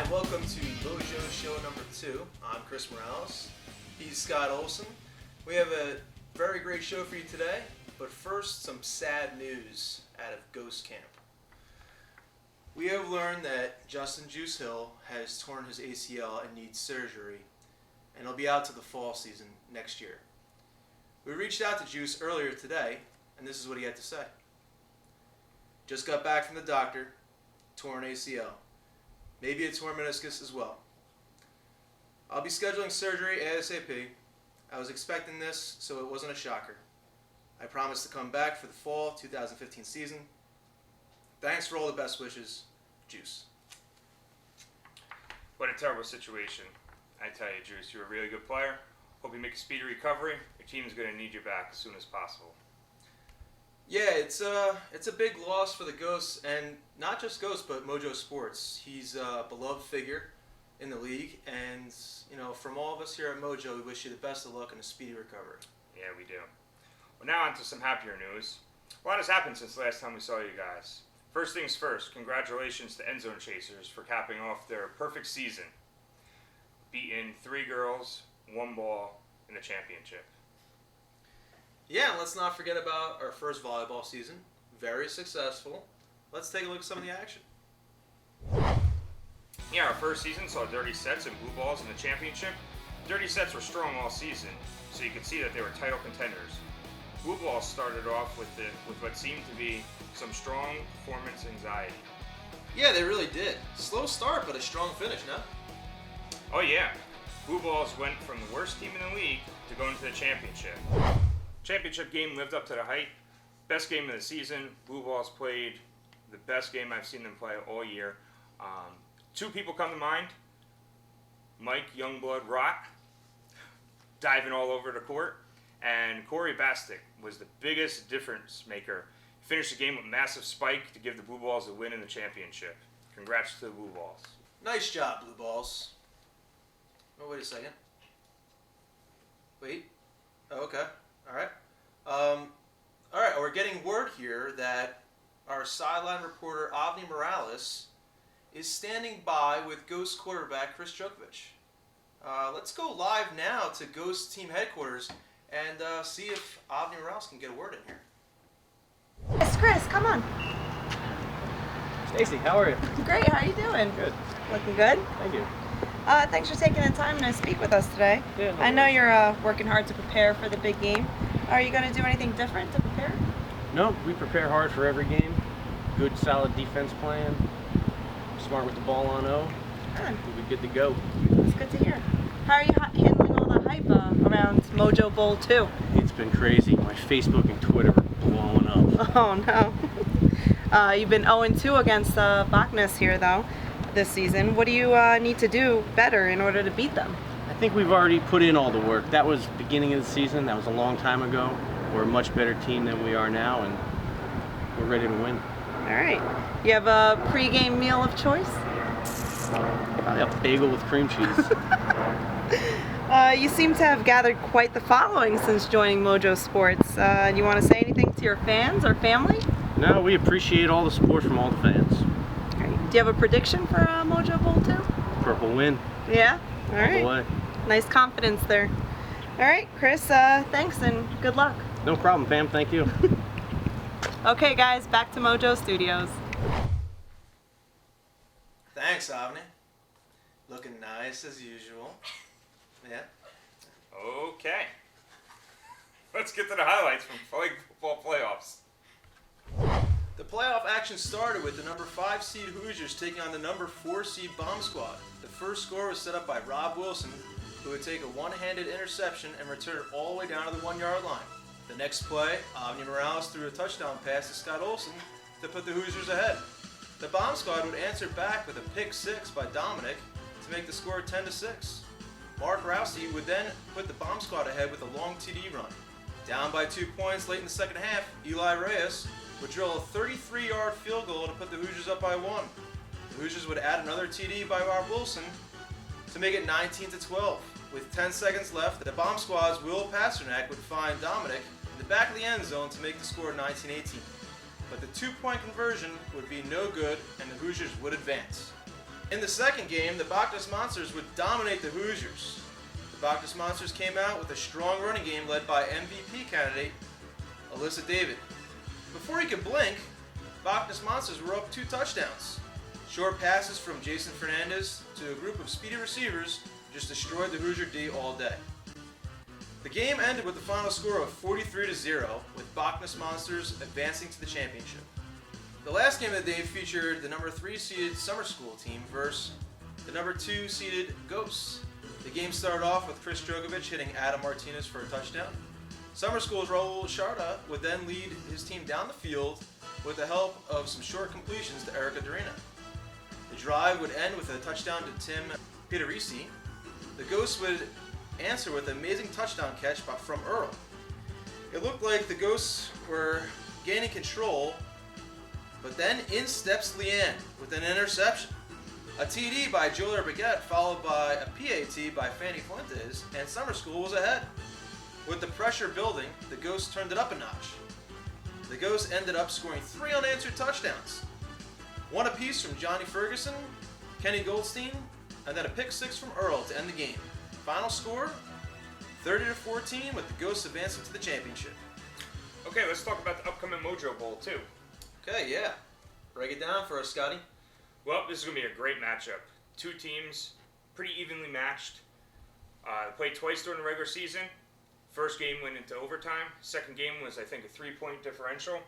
welcome to Mojo show number 2. I'm Chris Morales. He's Scott Olson. We have a very great show for you today, but first, some sad news out of Ghost Camp. We have learned that Justin Juice Hill has torn his ACL and needs surgery, and he'll be out to the fall season next year. We reached out to Juice earlier today, and this is what he had to say. Just got back from the doctor, torn ACL. Maybe a torn meniscus as well. I'll be scheduling surgery ASAP. I was expecting this, so it wasn't a shocker. I promise to come back for the fall 2015 season. Thanks for all the best wishes, Juice. What a terrible situation. I tell you, Juice, you're a really good player. Hope you make a speedy recovery. Your team is going to need you back as soon as possible. Yeah, it's a big loss for the Ghosts, and not just Ghosts, but Mojo Sports. He's a beloved figure in the league, and from all of us here at Mojo, we wish you the best of luck and a speedy recovery. Yeah, we do. Well, now on to some happier news. A lot has happened since the last time we saw you guys. First things first, congratulations to End Zone Chasers for capping off their perfect season, beating 3 girls, 1 ball in the championship. Yeah, and let's not forget about our first volleyball season. Very successful. Let's take a look at some of the action. Yeah, our first season saw dirty sets and blue balls in the championship. Dirty sets were strong all season, so you could see that they were title contenders. Blue balls started off with what seemed to be some strong performance anxiety. Yeah, they really did. Slow start, but a strong finish, no? Oh yeah, blue balls went from the worst team in the league to going to the championship. Championship game lived up to the hype. Best game of the season. Blue balls played the best game I've seen them play all year. 2 people come to mind. Mike Youngblood Rott, diving all over the court, and Corey Bastick was the biggest difference maker. Finished the game with a massive spike to give the Blue Balls a win in the championship. Congrats to the Blue Balls. Nice job, Blue Balls. Oh, wait a second. Wait. Oh, okay. All right. All right, we're getting word here that our sideline reporter, Avni Morales, is standing by with Ghost quarterback Chris Djokovic. Let's go live now to Ghost team headquarters and see if Avni Morales can get a word in here. Yes, Chris, come on. Stacey, how are you? Great, how are you doing? Good. Looking good? Thank you. Thanks for taking the time to speak with us today. Yeah, no I know worries. you're working hard to prepare for the big game. Are you going to do anything different to prepare? No, we prepare hard for every game. Good, solid defense plan. Smart with the ball on O. Good. We'll be good to go. That's good to hear. How are you handling all the hype around Mojo Bowl 2? It's been crazy. My Facebook and Twitter are blowing up. Oh, no. You've been 0-2 against Bacchus here, though, this season. What do you need to do better in order to beat them? I think we've already put in all the work. That was beginning of the season. That was a long time ago. We're a much better team than we are now, and we're ready to win. All right. You have a pregame meal of choice? Probably a bagel with cream cheese. You seem to have gathered quite the following since joining Mojo Sports. Do you want to say anything to your fans or family? No, we appreciate all the support from all the fans. Great. Do you have a prediction for Mojo Bowl 2? Purple win. Yeah? All All right. the way. Nice confidence there. All right, Chris, thanks and good luck. No problem, Pam. Thank you. Okay, guys, back to Mojo Studios. Thanks, Avni. Looking nice as usual. Yeah. Okay. Let's get to the highlights from Volley football playoffs. The playoff action started with the number 5 seed Hoosiers taking on the number 4 seed Bomb Squad. The first score was set up by Rob Wilson, who would take a one-handed interception and return it all the way down to the 1-yard line. The next play, Avni Morales threw a touchdown pass to Scott Olson to put the Hoosiers ahead. The Bomb Squad would answer back with a pick 6 by Dominic to make the score 10-6. Mark Rousey would then put the Bomb Squad ahead with a long TD run. Down by 2 points late in the second half, Eli Reyes would drill a 33-yard field goal to put the Hoosiers up by 1. The Hoosiers would add another TD by Rob Wilson to make it 19-12. With 10 seconds left, the Bomb Squad's Will Pasternak would find Dominic in the back of the end zone to make the score 19-18. But the 2-point conversion would be no good and the Hoosiers would advance. In the second game, the Bacchus Monsters would dominate the Hoosiers. The Bacchus Monsters came out with a strong running game led by MVP candidate Alyssa David. Before he could blink, Bacchus Monsters were up 2 touchdowns. Short passes from Jason Fernandez to a group of speedy receivers just destroyed the Hoosier D all day. The game ended with the final score of 43-0, with Bacchus Monsters advancing to the championship. The last game of the day featured the number 3 seeded Summer School team versus the number 2 seeded Ghosts. The game started off with Chris Drogovic hitting Adam Martinez for a touchdown. Summer School's Raul Sharda would then lead his team down the field with the help of some short completions to Erica Dorina. The drive would end with a touchdown to Tim Pieterisi. The Ghosts would answer with an amazing touchdown catch from Earl. It looked like the Ghosts were gaining control, but then in steps Leanne with an interception. A TD by Julia Baguette followed by a PAT by Fanny Fuentes, and Summer School was ahead. With the pressure building, the Ghosts turned it up a notch. The Ghosts ended up scoring 3 unanswered touchdowns. One apiece from Johnny Ferguson, Kenny Goldstein, and then a pick 6 from Earl to end the game. Final score, 30-14, with the Ghosts advancing to the championship. Okay, let's talk about the upcoming Mojo Bowl, too. Okay, yeah. Break it down for us, Scotty. Well, this is going to be a great matchup. 2 teams, pretty evenly matched. They played twice during the regular season. First game went into overtime. Second game was, I think, a 3-point differential.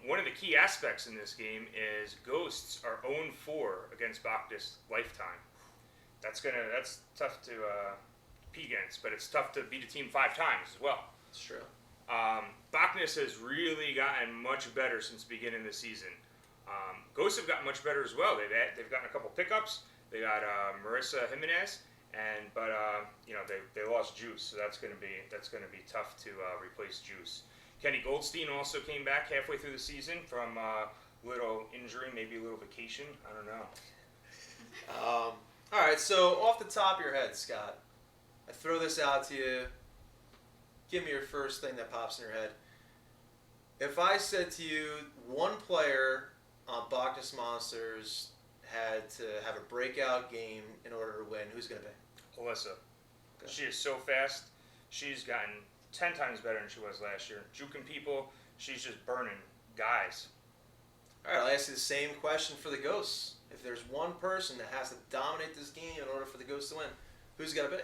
One of the key aspects in this game is Ghosts are 0-4 against Bacchus lifetime. That's tough to compete against, but it's tough to beat a team 5 times as well. It's true. Bacchus has really gotten much better since the beginning of the season. Ghosts have gotten much better as well. They've gotten a couple pickups. They got Marissa Jimenez, but they lost Juice, so that's going to be tough to replace Juice. Kenny Goldstein also came back halfway through the season from a little injury, maybe a little vacation. I don't know. All right, so off the top of your head, Scott, I throw this out to you. Give me your first thing that pops in your head. If I said to you, one player on Bacchus Monsters had to have a breakout game in order to win, who's going to be? Alyssa. Okay. She is so fast. She's gotten 10 times better than she was last year. Juking people, she's just burning guys. All right, I'll ask you the same question for the Ghosts. If there's one person that has to dominate this game in order for the Ghosts to win, who's got to be?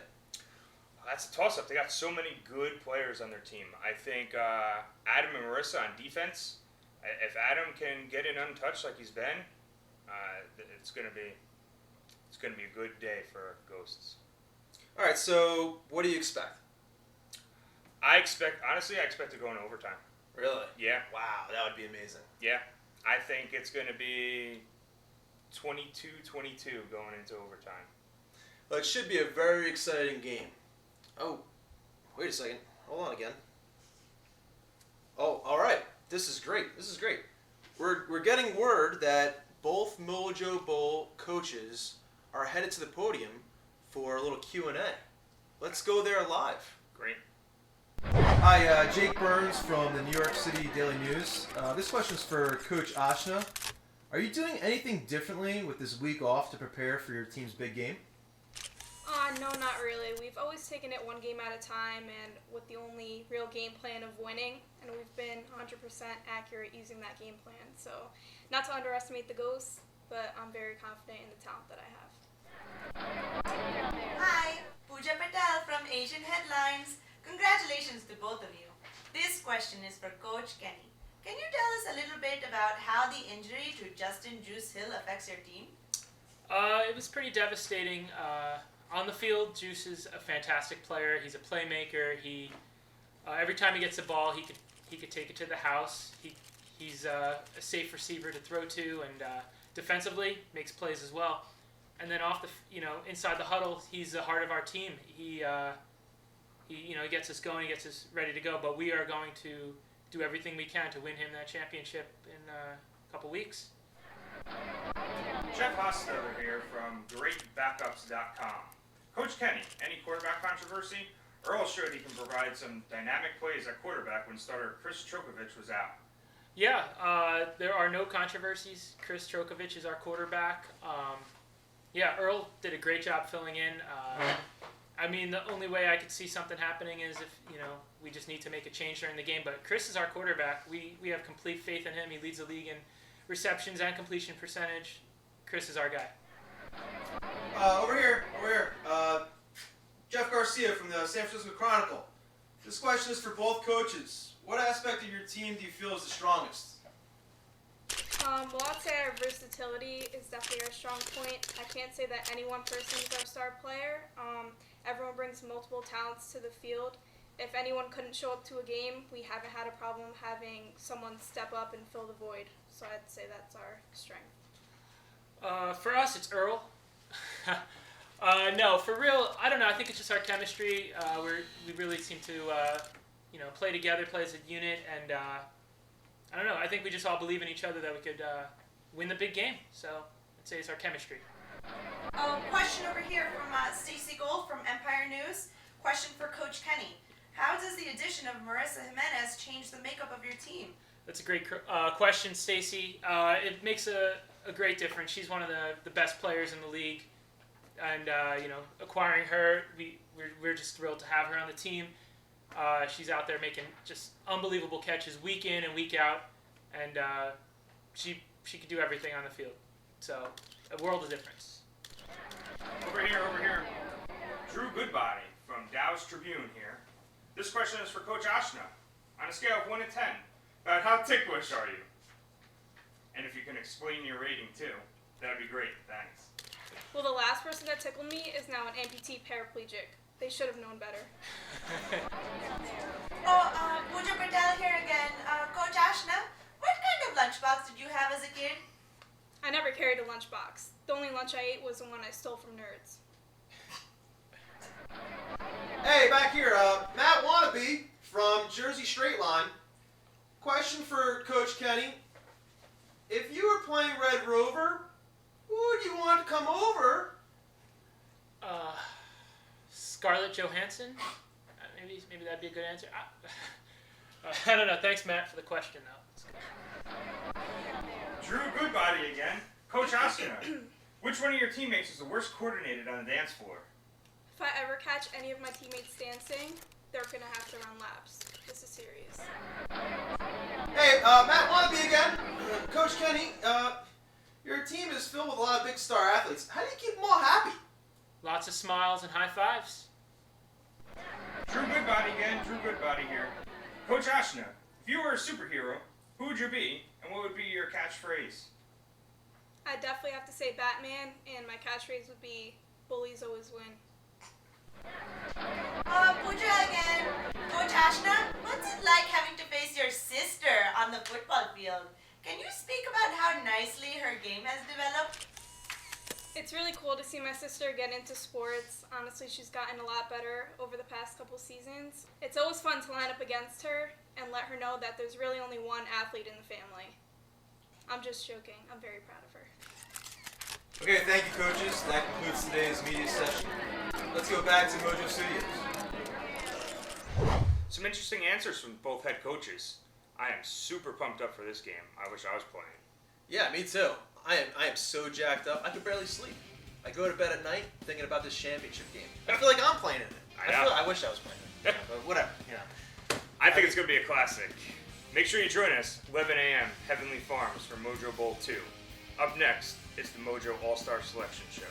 That's a toss-up. They got so many good players on their team. I think Adam and Marissa on defense. If Adam can get it untouched like he's been, it's gonna be a good day for Ghosts. All right, so what do you expect? I expect to go into overtime. Really? Yeah. Wow, that would be amazing. Yeah. I think it's going to be 22-22 going into overtime. Well, it should be a very exciting game. Oh, wait a second. Hold on again. Oh, all right. This is great. We're getting word that both Mojo Bowl coaches are headed to the podium for a little Q&A. Let's go there live. Great. Hi, Jake Burns from the New York City Daily News. This question's for Coach Ashna. Are you doing anything differently with this week off to prepare for your team's big game? No, not really. We've always taken it one game at a time and with the only real game plan of winning, and we've been 100% accurate using that game plan. So, not to underestimate the Ghosts, but I'm very confident in the talent that I have. Hi, Pooja Patel from Asian Headlines. Congratulations to both of you. This question is for Coach Kenny. Can you tell us a little bit about how the injury to Justin Juice Hill affects your team? It was pretty devastating. On the field, Juice is a fantastic player. He's a playmaker. He every time he gets the ball, he could take it to the house. He's a safe receiver to throw to, and defensively makes plays as well. And then inside the huddle, he's the heart of our team. He gets us going. He gets us ready to go. But we are going to do everything we can to win him that championship in a couple weeks. Jeff Hostetler here from GreatBackups.com. Coach Kenny, any quarterback controversy? Earl showed he can provide some dynamic plays at quarterback when starter Chris Trokovich was out. Yeah, there are no controversies. Chris Trokovich is our quarterback. Yeah, Earl did a great job filling in. I mean, the only way I could see something happening is if, we just need to make a change during the game. But Chris is our quarterback. We have complete faith in him. He leads the league in receptions and completion percentage. Chris is our guy. Over here. Jeff Garcia from the San Francisco Chronicle. This question is for both coaches. What aspect of your team do you feel is the strongest? Well, I'd say our versatility is definitely our strong point. I can't say that any one person is our star player. Everyone brings multiple talents to the field. If anyone couldn't show up to a game, we haven't had a problem having someone step up and fill the void. So I'd say that's our strength. For us, it's Earl. No, for real, I don't know. I think it's just our chemistry. We really seem to, play together, play as a unit, and I don't know. I think we just all believe in each other that we could win the big game. So I'd say it's our chemistry. Question over here from Stacey Gold from Empire News. Question for Coach Kenny. How does the addition of Marissa Jimenez change the makeup of your team? That's a great question, Stacey. It makes a great difference. She's one of the best players in the league. And, acquiring her, we're just thrilled to have her on the team. She's out there making just unbelievable catches week in and week out. And she can do everything on the field. So, a world of difference. Over here. Drew Goodbody from Dallas Tribune here. This question is for Coach Ashna. On a scale of 1 to 10, about how ticklish are you? And if you can explain your rating too, that'd be great. Thanks. Well, the last person that tickled me is now an amputee paraplegic. They should have known better. Mojo here again. Coach Ashna, what kind of lunchbox did you have as a kid? I never carried a lunchbox. The only lunch I ate was the one I stole from nerds. Hey, back here, Matt Wannabe from Jersey Straight Line. Question for Coach Kenny. If you were playing Red Rover, who would you want to come over? Scarlett Johansson? Maybe that'd be a good answer. I don't know. Thanks, Matt, for the question, though. Drew Goodbody again. Coach Ashna, which one of your teammates is the worst coordinated on the dance floor? If I ever catch any of my teammates dancing, they're going to have to run laps. This is serious. Hey, Matt Wannabe again. Coach Kenny, your team is filled with a lot of big star athletes. How do you keep them all happy? Lots of smiles and high fives. Drew Goodbody again. Drew Goodbody here. Coach Ashna, if you were a superhero, who would you be, and what would be your catchphrase? I'd definitely have to say Batman, and my catchphrase would be, bullies always win. Pooja again. Coach Ashna, what's it like having to face your sister on the football field? Can you speak about how nicely her game has developed? It's really cool to see my sister get into sports. Honestly, she's gotten a lot better over the past couple seasons. It's always fun to line up against her and let her know that there's really only one athlete in the family. I'm just joking. I'm very proud of her. Okay, thank you, coaches. That concludes today's media session. Let's go back to Mojo Studios. Some interesting answers from both head coaches. I am super pumped up for this game. I wish I was playing. Yeah, me too. I am so jacked up. I could barely sleep. I go to bed at night thinking about this championship game. I feel like I'm playing in it. I wish I was playing in it. But whatever, I think it's going to be a classic. Make sure you join us, 11 a.m., Heavenly Farms for Mojo Bowl 2. Up next, it's the Mojo All-Star Selection Show.